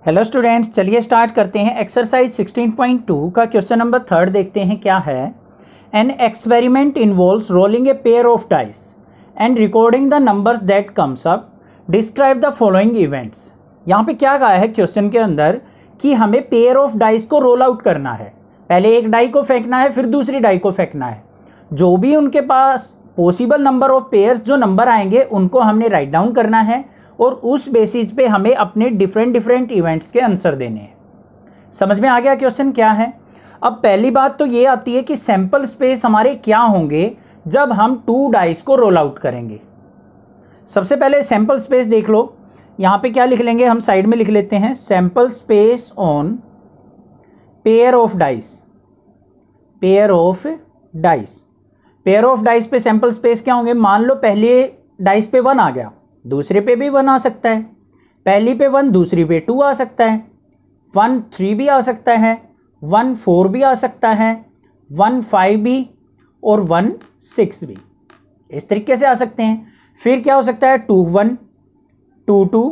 Hello students, चलिए start करते हैं। एक्सरसाइज 16.2 का क्वेश्चन नंबर 3 देखते हैं क्या है। An experiment involves rolling a pair of dice and recording the numbers that comes up. Describe the following events. यहाँ पे क्या कहा है क्वेश्चन के अंदर कि हमें पेयर ऑफ डाइस को रोल आउट करना है। पहले एक डाई को फेंकना है, फिर दूसरी डाई को फेंकना है। जो भी उनके पास पॉसिबल नंबर ऑफ पेयर्स जो नंबर आएंगे उनको हमने राइट डाउन करना है और उस बेसिस पे हमें अपने डिफरेंट इवेंट्स के आंसर देने हैं। समझ में आ गया क्वेश्चन क्या है। अब पहली बात तो ये आती है कि सैंपल स्पेस हमारे क्या होंगे जब हम 2 डाइस को रोल आउट करेंगे। सबसे पहले सैंपल स्पेस देख लो। यहाँ पे क्या लिख लेंगे, हम साइड में लिख लेते हैं sample space on pair of dice. Pair of dice, pair of dice पे सैंपल स्पेस क्या होंगे। मान लो पहले डाइस पे 1 आ गया, दूसरे पे भी 1 आ सकता है। पहली पे 1, दूसरी पे 2 आ सकता है। 1 3 भी आ सकता है, 1 4 भी आ सकता है, 1 5 भी और 1 6 भी। इस तरीके से आ सकते हैं। फिर क्या हो सकता है 2 1 2 2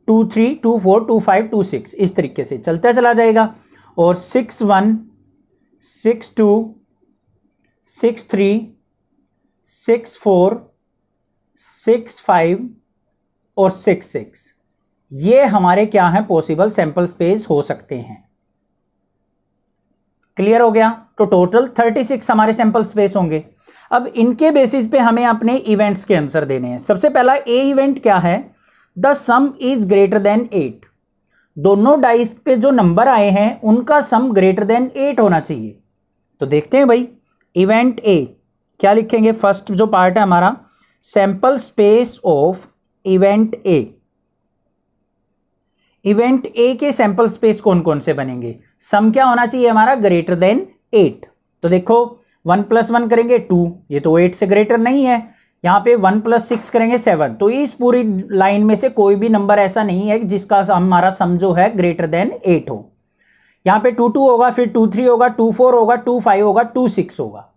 2 3 2 4 2 5 2 6, इस तरीके से चलता चला जाएगा। और 6 1 6 2 6 3 6 4 6 5 और 6 6, ये हमारे क्या हैं पॉसिबल सैंपल स्पेस हो सकते हैं। क्लियर हो गया। तो टोटल 36 हमारे सैंपल स्पेस होंगे। अब इनके बेसिस पे हमें अपने इवेंट्स के आंसर देने हैं। सबसे पहला ए इवेंट क्या है, the sum is greater than 8। दोनों डाइस पे जो नंबर आए हैं उनका सम ग्रेटर देन 8 होना चाहिए। तो देखते हैं भाई, इवेंट ए क्या लिखेंगे। फर्स्ट जो पार्ट है हमारा sample space of event A. Event A के सैंपल स्पेस कौन कौन से बनेंगे। सम क्या होना चाहिए हमारा, ग्रेटर देन 8। तो देखो 1 + 1 करेंगे 2, ये तो 8 से ग्रेटर नहीं है। यहां पे 1 + 6 करेंगे 7। तो इस पूरी लाइन में से कोई भी नंबर ऐसा नहीं है जिसका हमारा सम जो है ग्रेटर देन 8 हो। यहां पे 2 2 होगा, फिर 2 3 होगा, 2 4 होगा, 2 5 होगा, 2 6 होगा।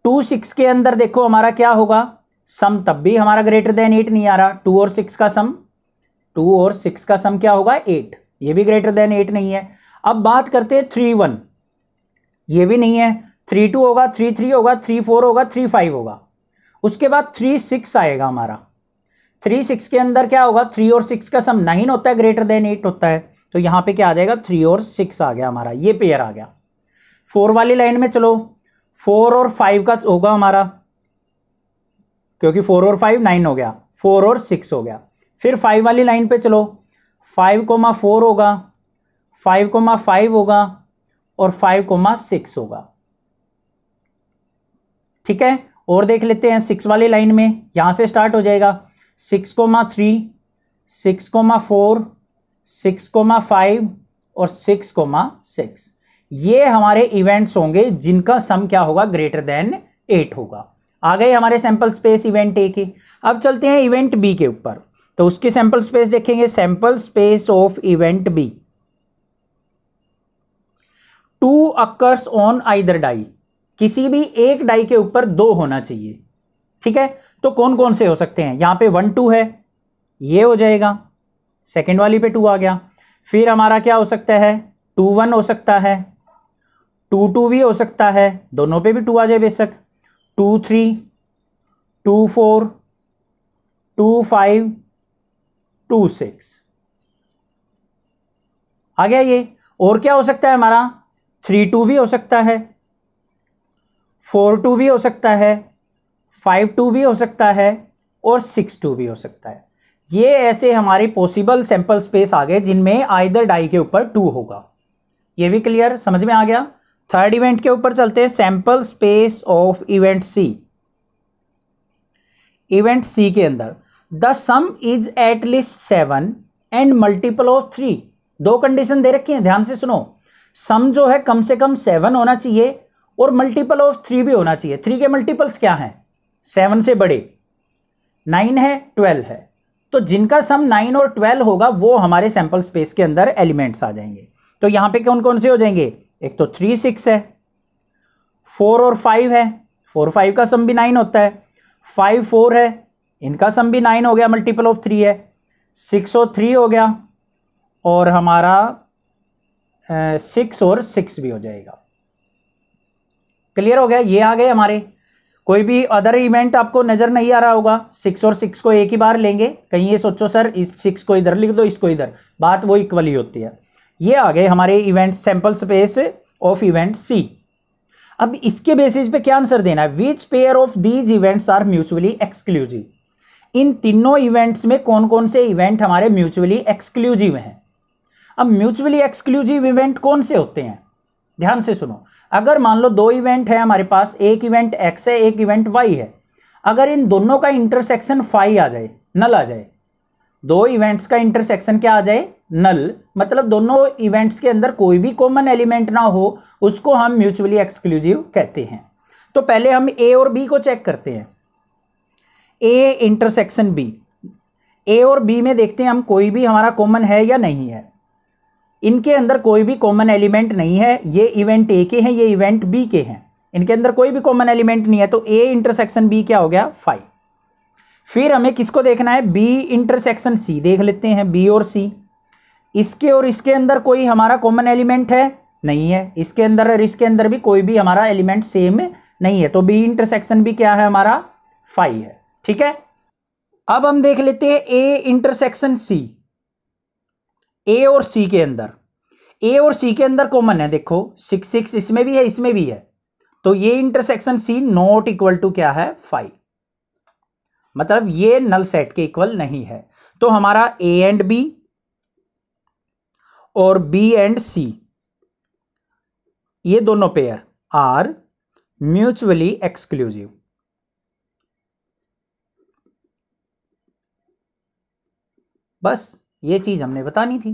2 6 के अंदर देखो हमारा क्या होगा, सम तब भी हमारा ग्रेटर देन 8 नहीं आ रहा। 2 और 6 का सम, 2 और 6 का सम क्या होगा 8, ये भी ग्रेटर देन 8 नहीं है। अब बात करते हैं 3 1, ये भी नहीं है। 3 2 होगा, 3 3 होगा, 3 4 होगा, 3 5 होगा। उसके बाद 3 6 आएगा हमारा। 3 6 के अंदर क्या होगा, 3 और 6 का सम 9 होता है, ग्रेटर देन 8 होता है। तो यहां पे क्या आ जाएगा, 3 और 6 आ गया हमारा, ये पेयर आ गया। 4 वाली लाइन में चलो, 4 और 5 का होगा हमारा, क्योंकि 4 और 5 9 हो गया, 4 और 6 हो गया। फिर 5 वाली लाइन पे चलो, 5,4 होगा, 5,5 होगा और 5,6 होगा। ठीक है। और देख लेते हैं 6 वाली लाइन में, यहां से स्टार्ट हो जाएगा 6,3 6,4 6,5 और 6,6। ये हमारे इवेंट्स होंगे जिनका सम क्या होगा, ग्रेटर देन 8 होगा। आ गए हमारे सैंपल स्पेस इवेंट ए के। अब चलते हैं इवेंट बी के ऊपर। तो उसके सैंपल स्पेस देखेंगे, sample space of event B. 2 occurs on either die, किसी भी एक डाई के ऊपर 2 होना चाहिए। ठीक है। तो कौन कौन से हो सकते हैं, यहां पे 1 2 है, ये हो जाएगा। सेकेंड वाली पे 2 आ गया। फिर हमारा क्या हो सकता है, 2 1 हो सकता है, 2 2 भी हो सकता है, दोनों पे भी 2 आ जाए बेशक। 2 3 2 4 2 5 2 6 आ गया ये। और क्या हो सकता है हमारा, 3 2 भी हो सकता है, 4 2 भी हो सकता है, 5 2 भी हो सकता है और 6 2 भी हो सकता है। ये ऐसे हमारे पॉसिबल सैंपल स्पेस आ गए जिनमें आइदर डाई के ऊपर 2 होगा। ये भी क्लियर, समझ में आ गया। थर्ड इवेंट के ऊपर चलते हैं, sample space of event C. Event C के अंदर the sum is at least 7 and multiple of 3। 2 condition दे रखी है, ध्यान से सुनो। सम जो है कम से कम 7 होना चाहिए और मल्टीपल ऑफ 3 भी होना चाहिए। 3 के मल्टीपल्स क्या हैं, 7 से बड़े 9 है, 12 है। तो जिनका सम 9 और 12 होगा वो हमारे सैंपल स्पेस के अंदर एलिमेंट्स आ जाएंगे। तो यहां पे कौन कौन से हो जाएंगे, एक तो 3 6 है, 4 और 5 है, 4 5 का सम भी 9 होता है, 5 4 है, इनका सम भी 9 हो गया, मल्टीपल ऑफ 3 है, 6 और 3 हो गया और हमारा 6 और 6 भी हो जाएगा। क्लियर हो गया? ये आ गए हमारे। कोई भी अदर इवेंट आपको नजर नहीं आ रहा होगा। 6 और 6 को एक ही बार लेंगे। कहीं ये सोचो सर इस 6 को इधर लिख दो, इसको इधर, बात वो इक्वली होती है। ये आ गए हमारे event sample space of event C. अब इसके बेसिस पे क्या आंसर देना है? Which pair of these events are mutually exclusive. इन तीनों इवेंट्स में कौन कौन से इवेंट हमारे म्यूचुअली एक्सक्लूसिव हैं? अब म्यूचुअली एक्सक्लूसिव इवेंट कौन से होते हैं? ध्यान से सुनो। अगर मान लो दो इवेंट है हमारे पास, एक इवेंट एक्स है, एक इवेंट वाई है। अगर इन दोनों का इंटरसेक्शन फाई आ जाए, नल आ जाए, दो इवेंट्स का इंटरसेक्शन क्या आ जाए? नल, मतलब दोनों इवेंट्स के अंदर कोई भी कॉमन एलिमेंट ना हो, उसको हम म्यूचुअली एक्सक्लूसिव कहते हैं। तो पहले हम ए और बी को चेक करते हैं। ए इंटरसेक्शन बी, ए और बी में देखते हैं हम कोई भी हमारा कॉमन है या नहीं है। इनके अंदर कोई भी कॉमन एलिमेंट नहीं है। ये इवेंट ए के हैं, ये इवेंट बी के हैं, इनके अंदर कोई भी कॉमन एलिमेंट नहीं है। तो ए इंटरसेक्शन बी क्या हो गया? 5। फिर हमें किसको देखना है? बी इंटरसेक्शन सी देख लेते हैं, बी और सी। इसके और इसके अंदर कोई हमारा कॉमन एलिमेंट है? नहीं है। इसके अंदर और इसके अंदर भी कोई भी हमारा एलिमेंट सेम नहीं है। तो बी इंटरसेक्शन भी क्या है हमारा? 5 है। ठीक है। अब हम देख लेते हैं ए इंटरसेक्शन सी। ए और सी के अंदर, ए और सी के अंदर कॉमन है, देखो 6 6 इसमें भी है, इसमें भी है। तो ये intersection C not equal to क्या है? 5, मतलब ये नल सेट के इक्वल नहीं है। तो हमारा ए एंड बी और बी एंड सी, ये दोनों पेयर आर म्यूचुअली एक्सक्लूसिव। बस ये चीज हमने बतानी थी।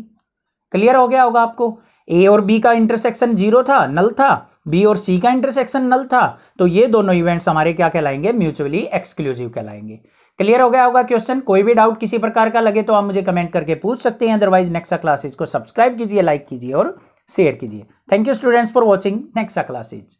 क्लियर हो गया होगा आपको? ए और बी का इंटरसेक्शन 0 था, नल था। बी और सी का इंटरसेक्शन नल था। तो ये दोनों इवेंट्स हमारे क्या कहलाएंगे? म्यूचुअली एक्सक्लूसिव कहलाएंगे। क्लियर हो गया होगा क्वेश्चन? कोई भी डाउट किसी प्रकार का लगे तो आप मुझे कमेंट करके पूछ सकते हैं। अदरवाइज नेक्स्ट क्लासेज को सब्सक्राइब कीजिए, लाइक कीजिए और शेयर कीजिए। Thank you students for watching next classes.